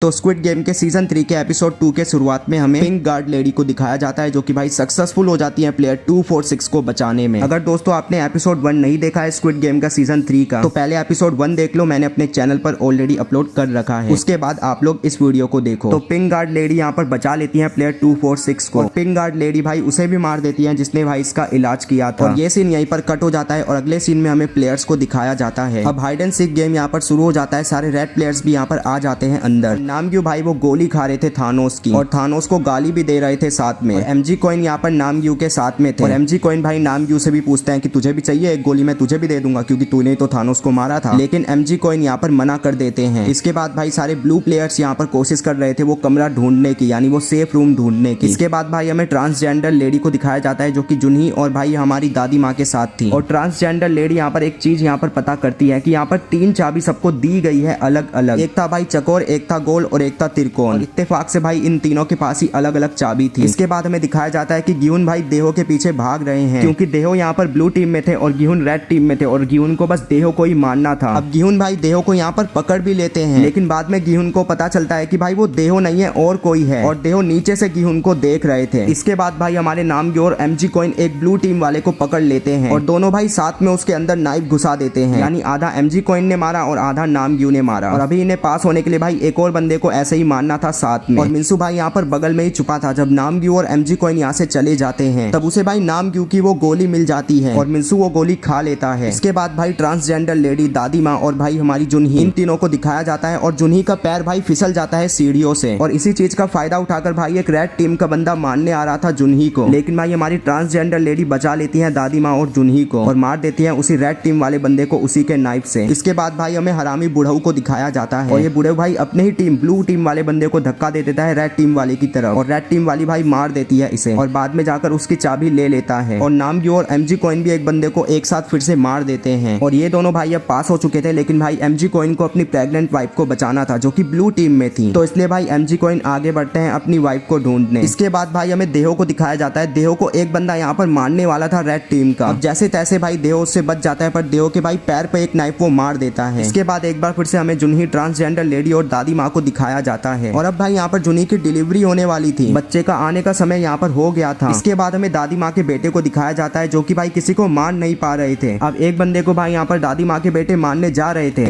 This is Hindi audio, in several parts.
तो स्क्विड गेम के सीजन 3 के एपिसोड 2 के शुरुआत में हमें पिंक गार्ड लेडी को दिखाया जाता है जो कि भाई सक्सेसफुल हो जाती है प्लेयर 246 को बचाने में। अगर दोस्तों आपने एपिसोड 1 नहीं देखा है स्क्विड गेम का सीजन 3 का तो पहले एपिसोड 1 देख लो, मैंने अपने चैनल पर ऑलरेडी अपलोड कर रखा है। उसके बाद आप लोग इस वीडियो को देखो। तो पिंक गार्ड लेडी यहाँ पर बचा लेती है प्लेयर 246 को। पिंक गार्ड लेडी भाई उसे भी मार देती है जिसने भाई इसका इलाज किया था। और ये सीन यहीं पर कट हो जाता है और अगले सीन में हमें प्लेयर्स को दिखाया जाता है। अब हाइड एंड सीक गेम यहाँ पर शुरू हो जाता है। सारे रेड प्लेयर्स भी यहाँ पर आ जाते हैं अंदर। नामग्यू भाई वो गोली खा रहे थे थानोस की और थानोस को गाली भी दे रहे थे साथ में। एमजी कॉइन यहाँ पर नामग्यू के साथ में थे और एमजी कॉइन भाई नामग्यू से भी पूछते हैं कि तुझे भी चाहिए एक गोली, मैं तुझे भी दे दूंगा क्योंकि तूने तो थानोस को मारा था। लेकिन एमजी कॉइन यहाँ पर मना कर देते हैं। इसके बाद भाई सारे ब्लू प्लेयर्स यहाँ पर कोशिश कर रहे थे वो कमरा ढूंढने की, यानी वो सेफ रूम ढूंढने की। इसके बाद भाई हमें ट्रांसजेंडर लेडी को दिखाया जाता है जो कि जुनही और भाई हमारी दादी माँ के साथ थी। और ट्रांसजेंडर लेडी यहाँ पर एक चीज यहाँ पर पता करती है कि यहाँ पर 3 चाबी सबको दी गई है अलग अलग। एक था भाई चकोर, एक था गोल और एक था त्रिकोण। इत्तेफाक से भाई इन तीनों के पास ही अलग अलग चाबी थी। इसके बाद हमें दिखाया जाता है कि गिहुन भाई देहो के पीछे भाग रहे हैं क्योंकि देहो यहाँ पर ब्लू टीम में थे और गिहुन रेड टीम में थे और गिहुन को बस देहो को ही मारना था। अब गिहुन भाई देहो को यहाँ पर पकड़ भी लेते हैं लेकिन बाद में गिहुन को पता चलता है कि भाई वो देहो नहीं है और कोई है और देहो नीचे से गिहुन को देख रहे थे। इसके बाद भाई हमारे नामग्यू और एमजी कॉइन एक ब्लू टीम वाले को पकड़ लेते हैं और दोनों भाई साथ में उसके अंदर नाइफ घुसा देते हैं, यानी आधा एमजी कॉइन ने मारा और आधा नामग्यू ने मारा। और अभी इन्हें पास होने के लिए भाई एक और बंदे को ऐसे ही मारना था साथ में। और मिंसू भाई यहाँ पर बगल में ही छुपा था। जब नामग्यू और एमजी कॉइन यहाँ से चले जाते हैं तब उसे भाई नामग्यू की वो गोली मिल जाती है और मिंसू वो गोली खा लेता है। इसके बाद भाई ट्रांसजेंडर लेडी, दादी माँ और भाई हमारी जुनही, इन तीनों को दिखाया जाता है और जुनही का पैर भाई फिसल जाता है सीढ़ियों से। और इसी चीज का फायदा उठाकर भाई एक रेड टीम का बंदा मारने आ रहा था जुनही को, लेकिन भाई हमारी ट्रांसजेंडर लेडी बचा लेती है दादी माँ और जुनही को और मार देती है उसी रेड टीम वाले बंदे को उसी के नाइफ से। इसके बाद भाई हमें हरामी बुढ़ऊ को दिखाया जाता है और ये बुढ़ऊ भाई अपने ही टीम ब्लू टीम वाले बंदे को धक्का दे देता है रेड टीम वाले की तरफ और रेड टीम वाली भाई मार देती है इसे और बाद में जाकर उसकी चाबी ले लेता है। और नामग्यू और एमजी कॉइन भी एक बंदे को एक साथ फिर से मार देते हैं और ये दोनों भाई अब पास हो चुके थे। लेकिन भाई एमजी कॉइन को अपनी प्रेग्नेंट वाइफ को बचाना था जो कि ब्लू टीम में थी, तो इसलिए भाई एमजी कॉइन आगे बढ़ते हैं अपनी वाइफ को ढूंढने। इसके बाद भाई हमें देहो को दिखाया जाता है। देहो को एक बंदा यहाँ पर मारने वाला था रेड टीम का। अब जैसे तैसे भाई देहो उससे बच जाता है पर देहो के भाई पैर पे एक नाइफ वो मार देता है। इसके बाद एक बार फिर से हमें जुनही, ट्रांसजेंडर लेडी और दादी माँ को दिखाया जाता है और अब भाई यहाँ पर जुनही की डिलीवरी होने वाली थी, बच्चे का आने का समय यहाँ पर हो गया था। इसके बाद हमें दादी माँ के बेटे को दिखाया जाता है जो कि भाई किसी को मार नहीं पा रहे थे। अब एक बंदे को भाई यहाँ पर दादी माँ के बेटे मारने जा रहे थे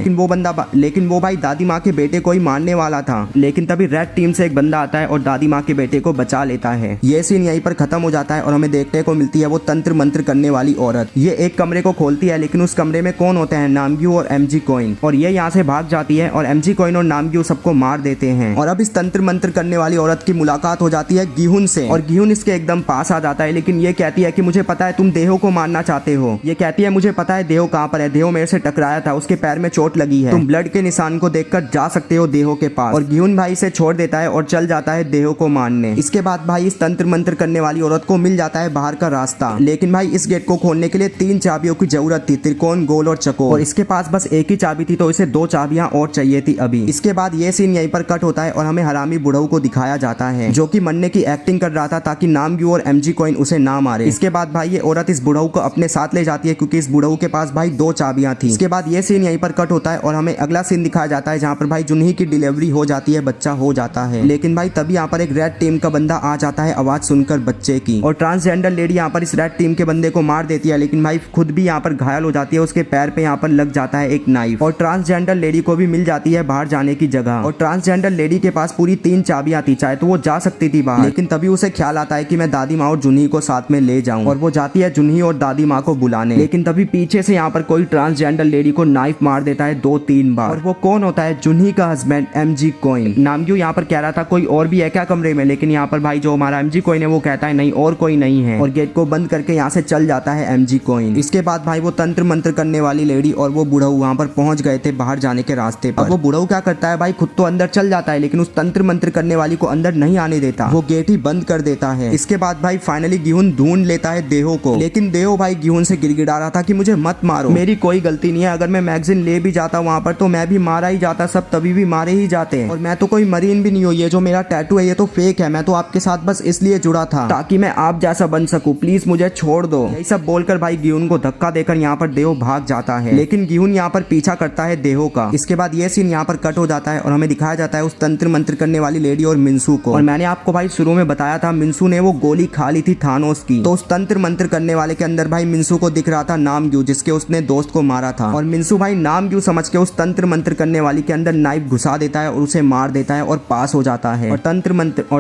लेकिन वो भाई दादी माँ के बेटे को ही मारने वाला था। लेकिन तभी रेड टीम से एक बंदा आता है और दादी माँ के बेटे को बचा लेता है। ये सीन यहीं पर खत्म हो जाता है और हमें देखने को मिलती है वो तंत्र मंत्र करने वाली औरत। ये एक कमरे को खोलती है लेकिन उस कमरे में कौन होते हैं? नामग्यू और एमजी कॉइन। और ये यहाँ से भाग जाती है और एमजी कॉइन और नामग्यू सबको मार देते हैं। और अब इस तंत्र मंत्र करने वाली औरत की मुलाकात हो जाती है गिहुन से और गिहुन इसके एकदम पास आ जाता है। लेकिन ये कहती है कि मुझे पता है तुम देहो को मारना चाहते हो। ये कहती है मुझे पता है देहो कहाँ पर है, देहो मेरे से टकराया था, उसके पैर में चोट लगी है, तुम ब्लड के निशान को देखकर जा सकते हो देहो के पास। और गिहुन भाई से छोड़ देता है और चल जाता है देहो को मारने। इसके बाद भाई इस तंत्र मंत्र करने वाली औरत को मिल जाता है बाहर का रास्ता। लेकिन भाई इस गेट को खोलने के लिए 3 चाबियों की जरूरत थी, त्रिकोण, गोल और चकोर। और इसके पास बस एक ही चाबी थी तो इसे 2 चाबियां और चाहिए थी अभी। इसके बाद ये सीन यहीं पर कट होता है और हमें हरामी बुढ़ऊ को दिखाया जाता है जो कि मरने की एक्टिंग कर रहा था ताकि नामग्यू और एमजी कॉइन उसे ना मारे। इसके बाद भाई ये औरत इस बुढ़ऊ को अपने साथ ले जाती है क्योंकि इस बुढ़ऊ के पास भाई 2 चाबियां थी। इसके बाद ये सीन यहीं पर कट होता है और हमें अगला सीन दिखाया जाता है जहाँ पर भाई जुनही की डिलीवरी हो जाती है, बच्चा हो जाता है। लेकिन भाई तभी यहाँ पर एक रेड टीम का बंदा आ जाता है आवाज सुनकर बच्चे की और ट्रांसजेंडर लेडी यहाँ पर इस रेड टीम के बंदे को मार देती है। लेकिन भाई खुद भी यहाँ पर घायल हो जाती है, उसके पैर पे यहाँ पर लग जाता है एक नाइफ और ट्रांसजेंडर लेडी को भी मिल जाती है बाहर जाने की जगह। और ट्रांसजेंडर लेडी के पास पूरी 3 चाबियां थी, चाहे तो वो जा सकती थी बाहर, लेकिन तभी उसे ख्याल आता है कि मैं दादी माँ और जुनही को साथ में ले जाऊं और वो जाती है जुनही और दादी माँ को बुलाने। लेकिन तभी पीछे से यहाँ पर कोई ट्रांसजेंडर लेडी को नाइफ मार देता है 2-3 बार और वो कौन होता है? जुनही का हस्बैंड एमजी कॉइन। नामग्यू यहाँ पर कह रहा था कोई और भी है क्या कमरे में, लेकिन यहाँ पर भाई जो हमारा एमजी कॉइन है वो कहता है नहीं और कोई नहीं है और गेट को बंद करके यहाँ से चल जाता है एमजी कॉइन। इसके बाद भाई वो तंत्र मंत्र करने वाली लेडी और वो बुढ़ऊ वहाँ पर पहुंच गए थे बाहर जाने के रास्ते पर। अब वो बुढ़ऊ क्या करता है भाई, खुद तो अंदर चल जाता है लेकिन उस तंत्र मंत्र करने वाली को अंदर नहीं आने देता, वो गेट ही बंद कर देता है। इसके बाद भाई फाइनली गिहुन ढूंढ लेता है देहो को, लेकिन देहो भाई गिहुन से गिड़गिड़ा रहा था कि मुझे मत मारो, मेरी कोई गलती नहीं है, अगर मैं मैगजीन ले भी जाता वहाँ पर तो मैं भी मारा ही जाता, सब तभी भी मारे ही जाते हैं और मैं तो कोई मरीन भी नहीं हूँ, ये जो मेरा टैटू है ये तो फेक है, मैं तो आपके साथ बस इसलिए जुड़ा था ताकि मैं आप जैसा बन सकूं, प्लीज मुझे छोड़ दो। यही सब बोलकर भाई गिहुन को धक्का देकर यहाँ पर देहो भाग जाता है, लेकिन गिहुन यहाँ पर पीछा करता है देहो का। इसके बाद ये सीन यहाँ पर कट हो जाता है और हमें दिखाया जाता है उस तंत्र मंत्र करने वाली लेडी और मिन्सू को। और मैंने आपको भाई शुरू में बताया था मिन्सू ने वो गोली खा ली थी थानोस की, तो उस तंत्र मंत्र करने वाले के अंदर भाई मिन्सू को दिख रहा था नामग्यू, जिसके उसने दोस्त को मारा था। और मिन्सू भाई नामग्यू समझ के उस तंत्र मंत्र करने वाली के अंदर नाइफ घुसा देता है और उसे मार देता है और पास हो जाता है। और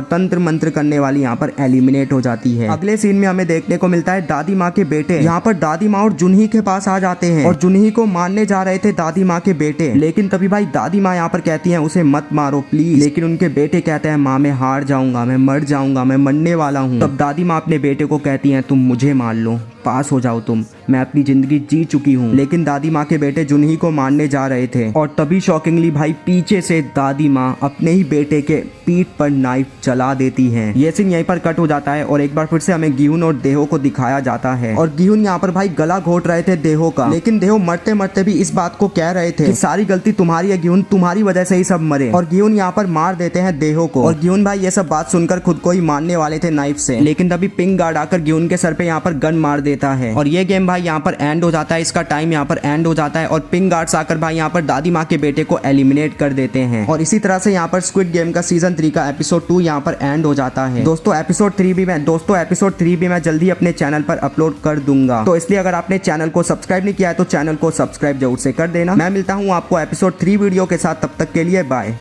तंत्र मंत्र करने वाली यहाँ पर एलिमिनेट हो जाती है। अगले सीन में हमें देखने को मिलता है दादी माँ के बेटे यहाँ पर दादी माँ और जुनही के पास आ जाते हैं और जुनही को मारने जा रहे थे दादी माँ के बेटे, लेकिन तभी भाई दादी माँ यहाँ पर कहती हैं उसे मत मारो प्लीज, लेकिन उनके बेटे कहते हैं माँ मैं हार जाऊंगा, मैं मर जाऊंगा, मैं मरने वाला हूँ। तब दादी माँ अपने बेटे को कहती हैं तुम मुझे मार लो, पास हो जाओ तुम, मैं अपनी जिंदगी जी चुकी हूँ। लेकिन दादी माँ के बेटे जुनही को मारने जा रहे थे और तभी शॉकिंगली भाई पीछे से दादी माँ अपने ही बेटे के पीठ पर नाइफ चला देती है। ये सीन यहीं पर कट हो जाता है और एक बार फिर से हमें गिहुन और देहो को दिखाया जाता है। और गिहुन यहाँ पर भाई गला घोट रहे थे देहो का, लेकिन देहो मरते मरते भी इस बात को कह रहे थे कि सारी गलती तुम्हारी है गिहुन, तुम्हारी वजह से ही सब मरे। और गिहुन यहाँ पर मार देते हैं देहो को और गिहुन भाई ये सब बात सुनकर खुद को ही मारने वाले थे नाइफ से, लेकिन तभी पिंक गार्ड आकर गिहुन के सर पे यहाँ पर गन मार देता है और ये गेम भाई यहाँ पर एंड हो जाता है। इसका टाइम यहाँ पर एंड हो जाता है और पिंक गार्ड्स आकर भाई यहाँ पर दादी माँ के बेटे को एलिमिनेट कर देते हैं। और इसी तरह से यहाँ पर स्क्विड गेम का सीजन 3 का एपिसोड 2 यहाँ पर एंड हो जाता है। दोस्तों एपिसोड 3 भी मैं जल्दी अपने चैनल पर अपलोड कर दूंगा, तो इसलिए अगर आपने चैनल को सब्सक्राइब नहीं किया है तो चैनल को सब्सक्राइब जरूर से कर देना। मैं मिलता हूँ आपको एपिसोड 3 वीडियो के साथ, तब तक के लिए बाय।